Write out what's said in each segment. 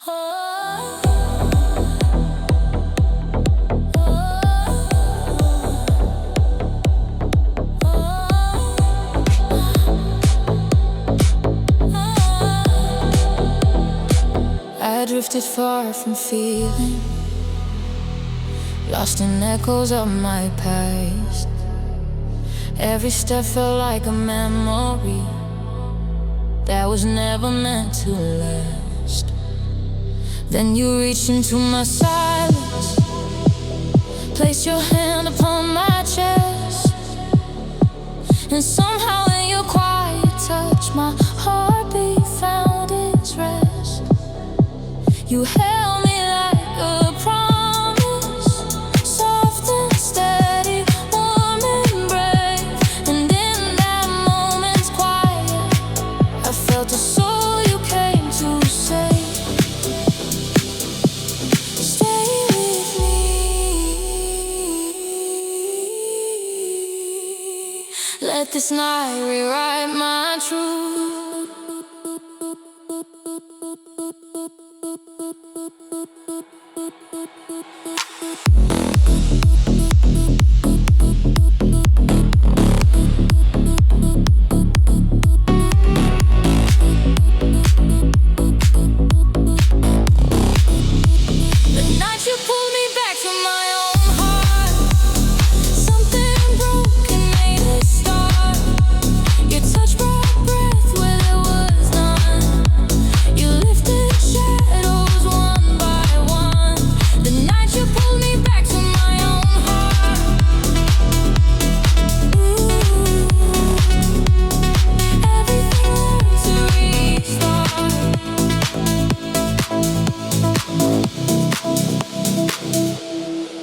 I drifted far from feeling, lost in echoes of my past. Every step felt like a memory that was never meant to last. Then you reached into my silence, placed your hand upon my chest, and somehow in your quiet touch my heartbeat found its rest. You held me like a promise, soft and steady, warm and brave. And in that moment's quiet, I felt the soul you came to save. Stay with me, let this night rewrite my truth.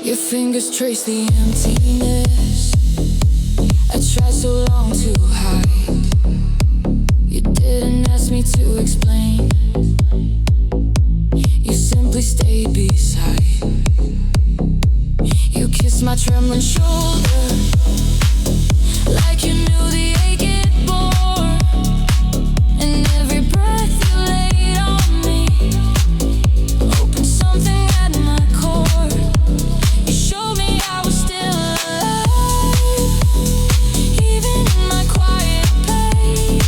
Your fingers trace the emptiness I tried so long to hide. You didn't ask me to explain, you simply stayed beside. You kissed my trembling shoulder like you knew the ache it bore. And every breath you laid on me opened something at my core. You showed me I was still alive, even in my quiet pain.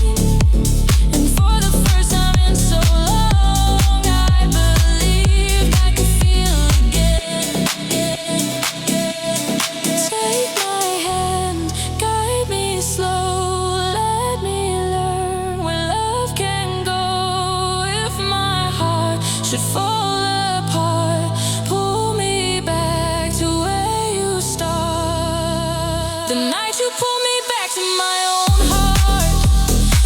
And for the first time in so long, I believed I could feel again. Take my hand, guide me slow, let me learn where love can go. If my heart should fall apart, pull me back to where you start. The night you pulled me back to my own heart,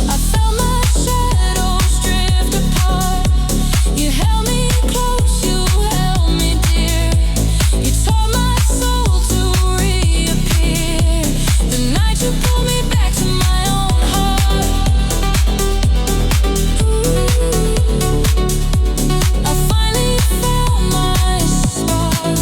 I felt my shadows drift apart. You held me close, you held me dear. You taught my soul to reappear. The night you pulled me back to my own heart. I finally found my spark.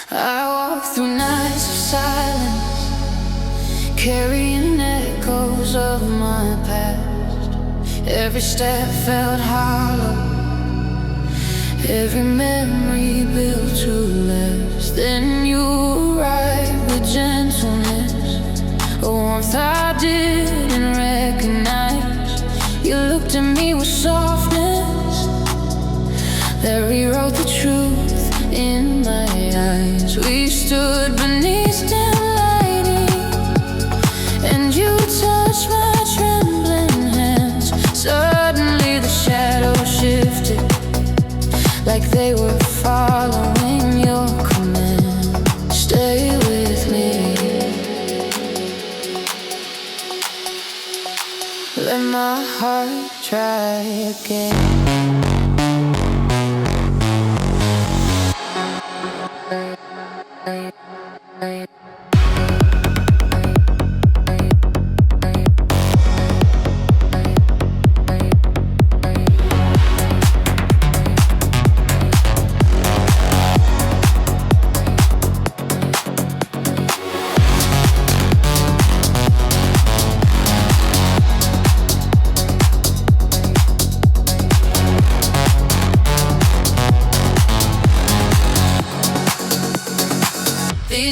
I walk through nights of silence, carrying echoes of my past. Every step felt hollow, every memory built to last. Then you arrived with gentleness, a warmth I didn't recognize. You looked at me with softness that rewrote the truth in my eyes. We stood beneath dim lighting, and you touched my trembling hands. Suddenly the shadows shifted, like they were following your command. Stay with me, let my heart try again.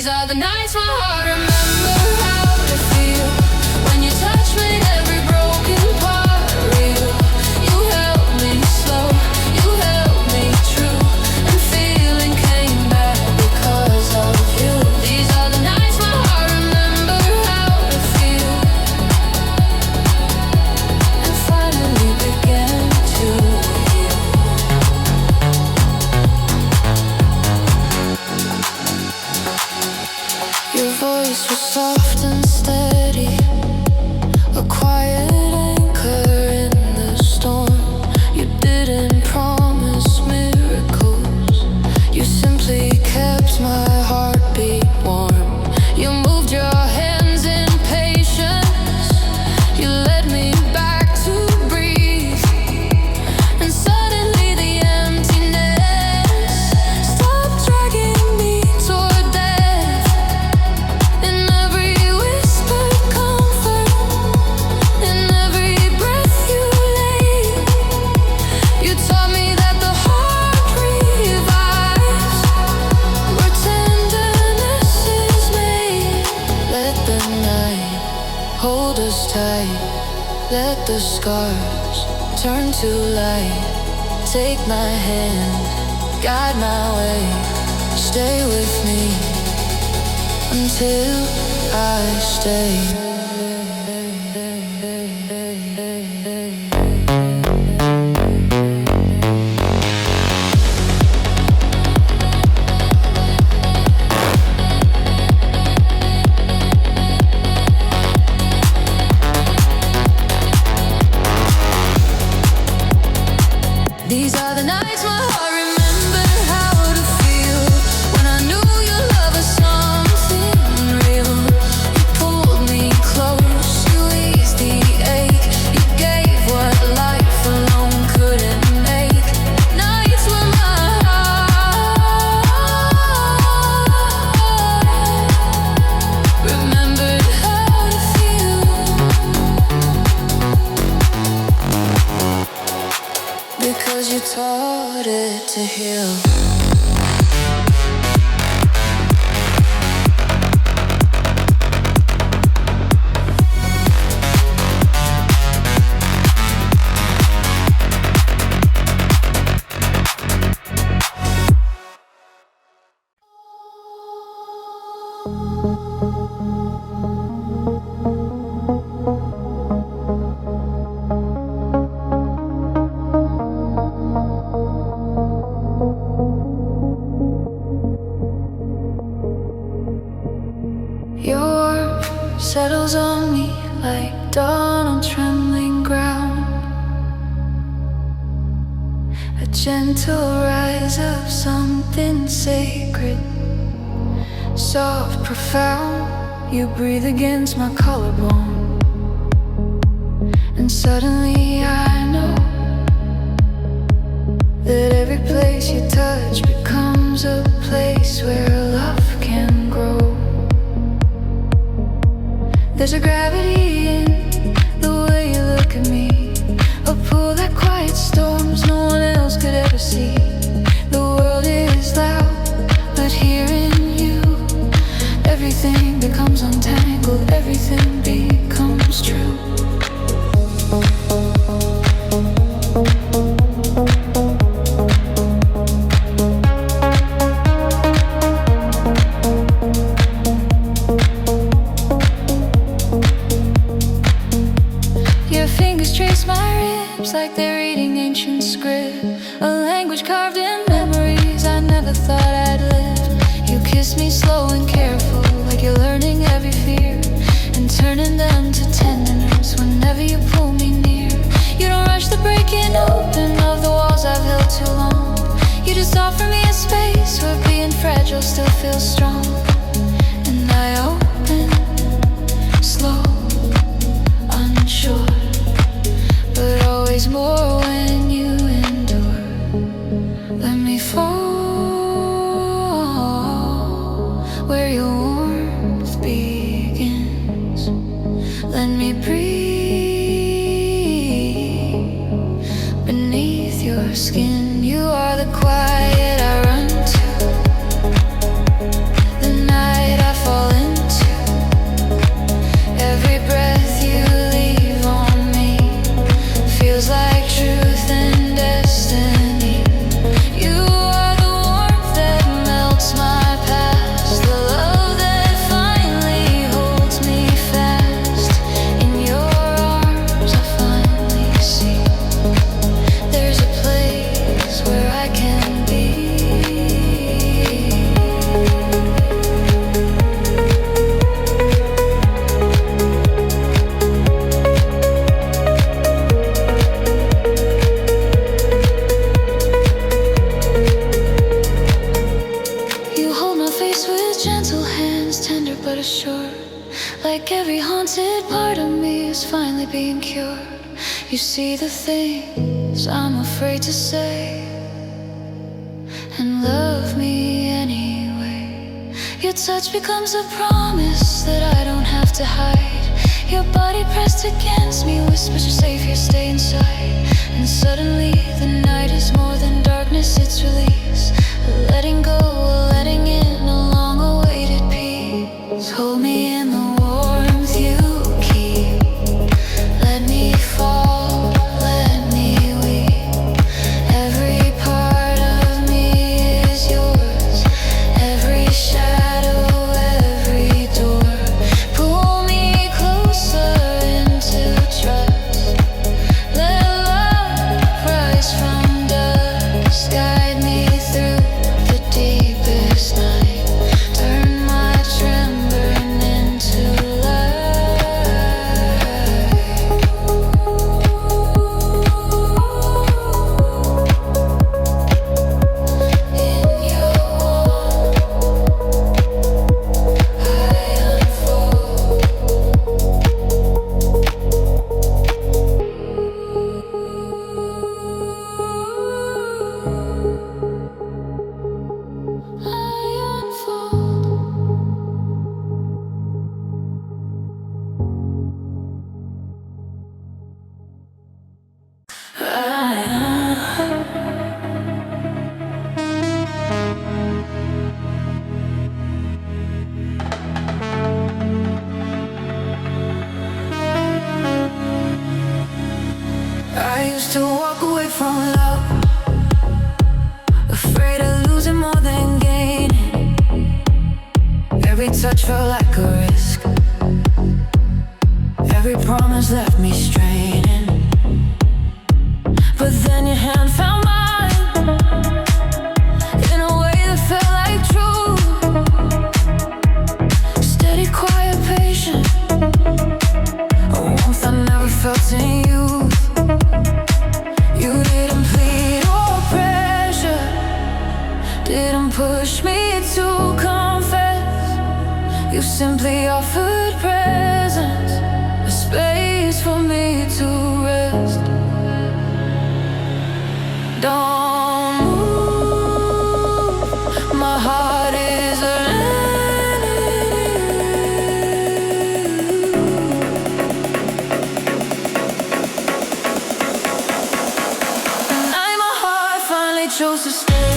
These are the nights my heart remember how to feel. When you touch made every broken part real. You held me slow, you held me true, and feeling came back because of you. These are the nights my heart remember how to feel, and finally began to heal. Your voice was soft and steady, a quiet anchor in the storm. You didn't promise miracles, you simply kept my heartbeat warm. You moved your hands in patience, you led me back to breathe, and suddenly the emptiness stopped dragging me toward death. In every whispered comfort, in every breath you laid, you taught me that the heart revives where tenderness is made. Let the night hold us tight, let the scars turn to light. Take my hand, guide my way, stay with me until I stay. These are the nights my heart remembered how to feel. When I knew your love was something real, you pulled me close, you eased the ache, you gave what life alone couldn't make. Nights when my heart remembered how to feel, because you taught it to heal. Your warmth settles on me like dawn on trembling ground, a gentle rise of something sacred, soft, profound. You breathe against my collarbone, and suddenly I know that every place you touch becomes a place where love can grow. There's a gravity in the way you look at me, a pull that quiets storms no one else could ever see. The world is loud, but here in you, everything becomes untangled, everything becomes true. Your fingers trace my ribs like they're reading ancient script, a language carved in memories I never thought I'd live. You kiss me slow and careful, like you're learning every fear and turning them to tenderness whenever you pull me near. You don't rush the breaking open of the walls I've held too long. You just offer me a space where being fragile still feels strong. And I open, slow, unsure, but always more when you endure. Let me fall where your warmth begins. Let me breathe beneath your skin. You are the quiet I run to, the night but assured. Like every haunted part of me is finally being cured. You see the things I'm afraid to say, and love me anyway. Your touch becomes a promise that I don't have to hide. Your body pressed against me whispers you're safe here, stay inside. And suddenly the night is more than darkness, it's release. A letting go, a letting in, a long-awaited peace. Hold me in the warmth you keep. Let me fall, let me weep. Every part of me is yours. Every shadow, every door. Pull me closer into trust. Let love rise from dust. Guide me through the deepest night. Turn my trembling into light. In your warmth, I unfold. I unfold. I used to walk away from love, afraid of losing more than gaining. Every touch felt like a risk. Every promise left me straining. But then your hand found mine in a way that felt like truth. Steady, quiet, patient, a warmth I never felt in youth. You didn't plead or pressure, didn't push me to confess. You simply offered presence, a space for me to rest. Don't move, my heart is learning you. The night my heart finally chose to stay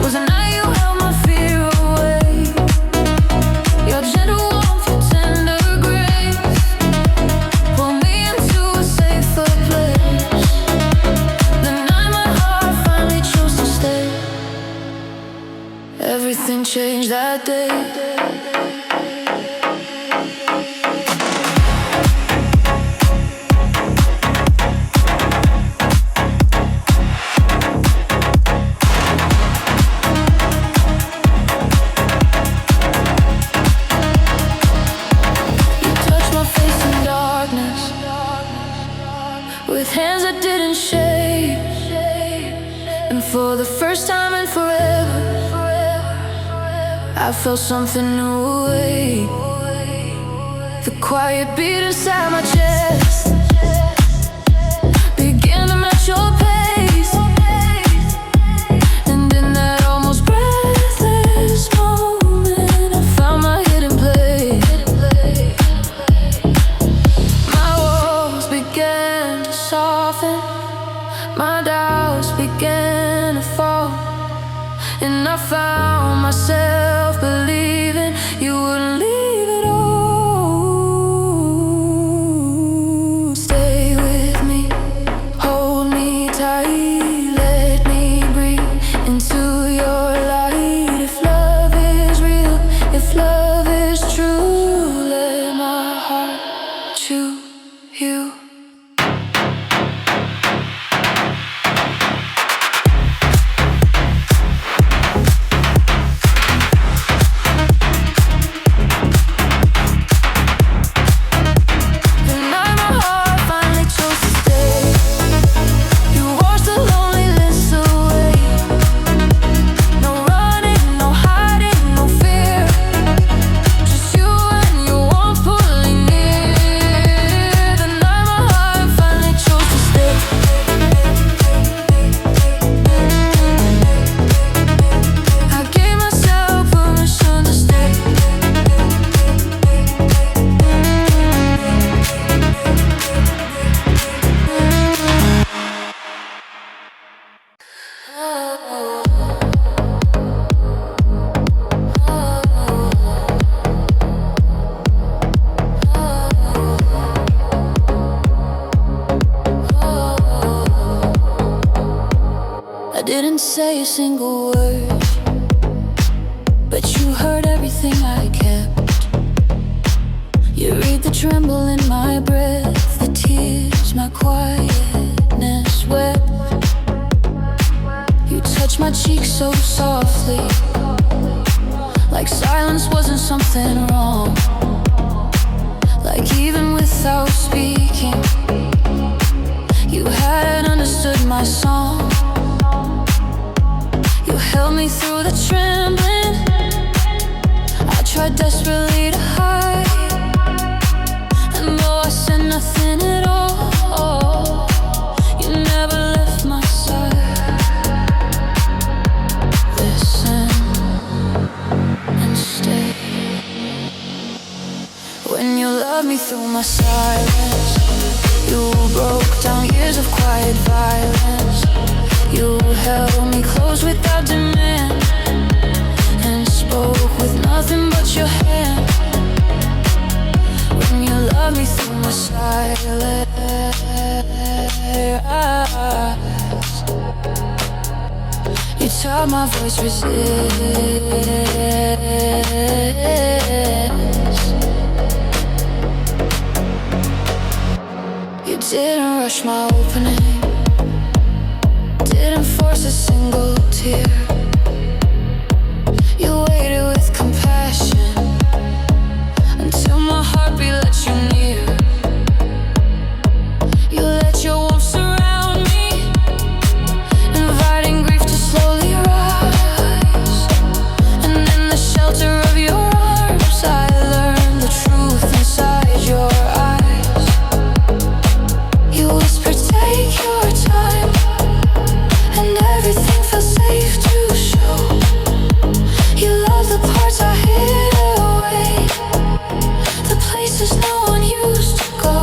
was the night you held my fear away. Your gentle warmth, your tender grace pulled me into a safer place. The night my heart finally chose to stay, everything changed that day. With hands that didn't shake, and for the first time in forever, I felt something new awake. The quiet beat inside my chest began to match your pace, and in that almost breathless moment, I found my hidden place. My walls began to soften, my doubts began to fall, and I found myself believing you wouldn't leave at all. say a single word, but you heard everything I kept. You read the tremble in my breath, the tears my quietness wept. You touch my cheek so softly, like silence wasn't something wrong. Like even without speaking, you had understood my song. You held me through the trembling. I tried desperately to hide, and though I said nothing at all, you never left my side. Listen and stay. When you loved me through my silence, you broke down years of quiet violence. You held me close without demand, and spoke with nothing but your hand. When you loved me through my silence, you taught my voice resist. You didn't rush my opening, didn't force a single tear. You waited with compassion until my heartbeat let you near. You let your warmth surround me, inviting grief to slowly rise. And in the shelter of your arms, I learned the truth inside your eyes. You whispered, take your time, and everything felt safe to show. You love the parts I hid away, the places no one used to go.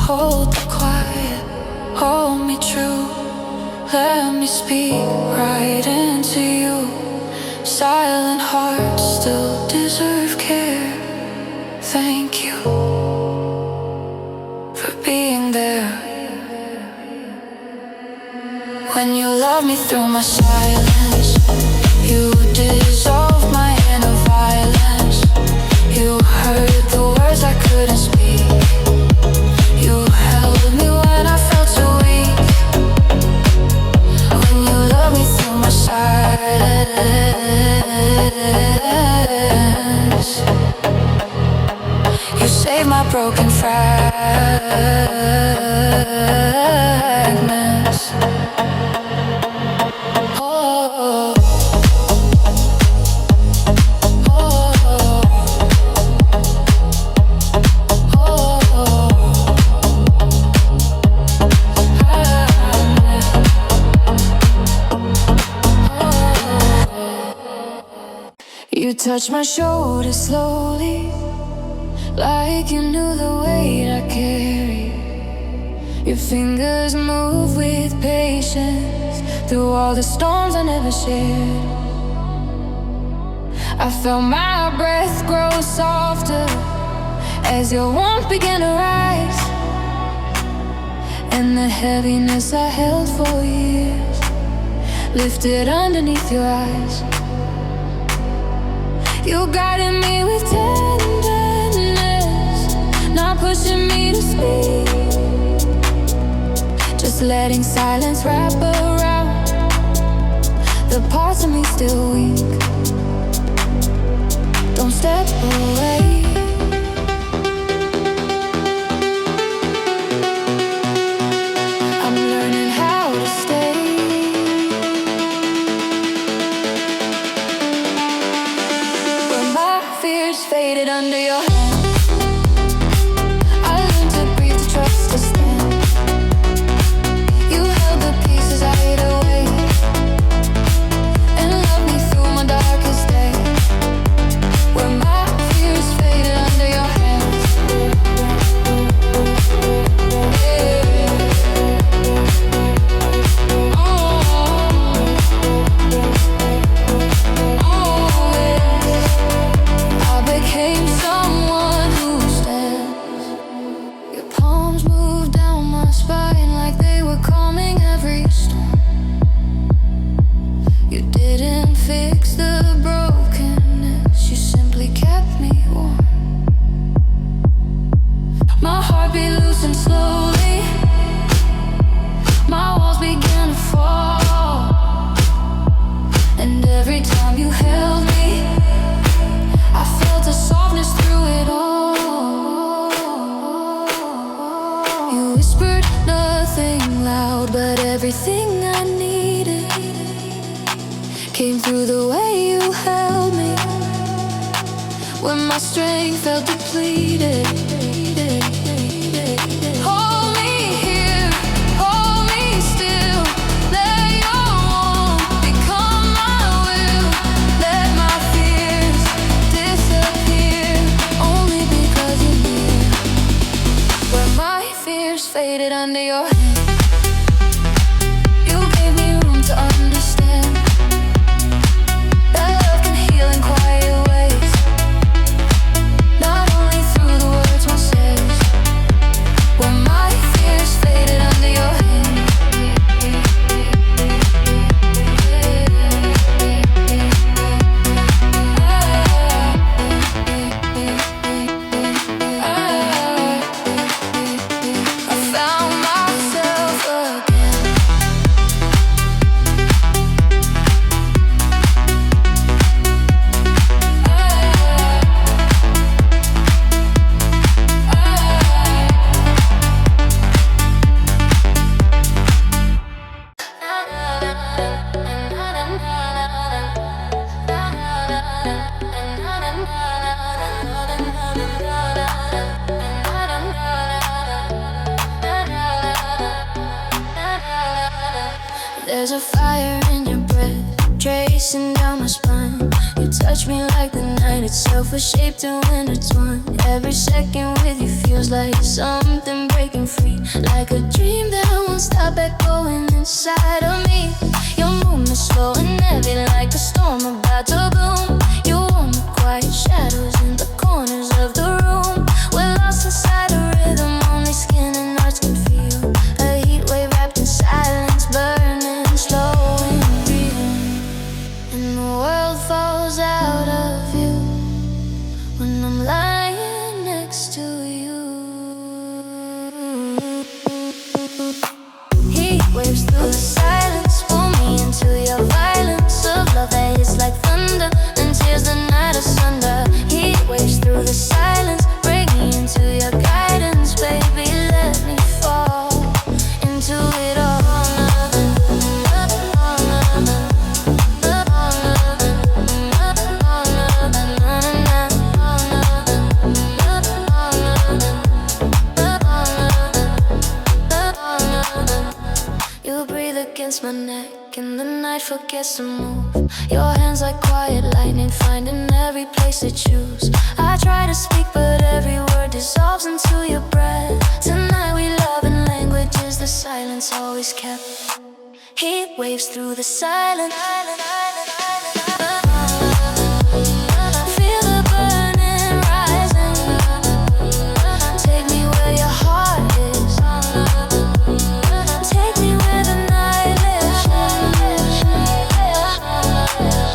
Hold the quiet, hold me true, let me speak right into you. Silent hearts still deserve care. Thank you for being there. When you love me through my silence, you dissolve my inner violence. You heard the words I couldn't speak. You held me when I felt too weak. When you love me through my silence, you save my broken fragments. You touch my shoulder slowly, like you knew the weight I carry. Your fingers move with patience through all the storms I never shared. I felt my breath grow softer as your warmth began to rise, and the heaviness I held for years lifted underneath your eyes. You guided me with tenderness, not pushing me to speak, just letting silence wrap around the parts of me still weak. Don't step away. I'm learning how to stay. When my fears faded under your hand, I learned to breathe, to trust, to stand. You held the pieces I hid away, and loved me through my darkest day. Where my fears faded under your hands. Yeah. Oh, oh, yeah. I became someone when my strength felt depleted. Hold me here, hold me still. Let your warmth become my will. Let my fears disappear, only because you're near. Where my fears faded under your hand, you gave me room to understand that love can heal in quiet ways, not only through the words one says. When my fears faded under your hand, I found myself again. There's a fire in your breath, tracing down my spine. You touch me like the night itself was shaped to intertwine. Every second with you feels like something breaking free, like a dream that won't stop echoing inside of me. Your movement slow and heavy, like a storm about to bloom. You warm the quiet shadows in the corners of the room. We're lost inside a rhythm only skin and hearts can feel. A heat wave wrapped in silence, burning slow and real. And the world falls out of view when I'm lying next to you. Heat waves through the silence, pull me into your violence of love that hits like thunder and tears the night asunder. Heat waves through the silence, bring me into your guidance, baby, let me fall into it all. You breathe against my neck and the night forgets to move. Your hands like quiet lightning, finding every place to choose. I try to speak but every word dissolves into your breath. Tonight we love in languages the silence always kept. Heat waves through the silence. Feel the burning rising. Take me where your heart is. Take me where the night lives.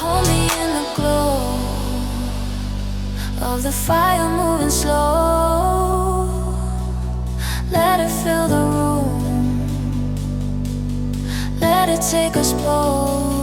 Hold me in the glow of the fire moving slow. Let it fill the room. Let it take us both.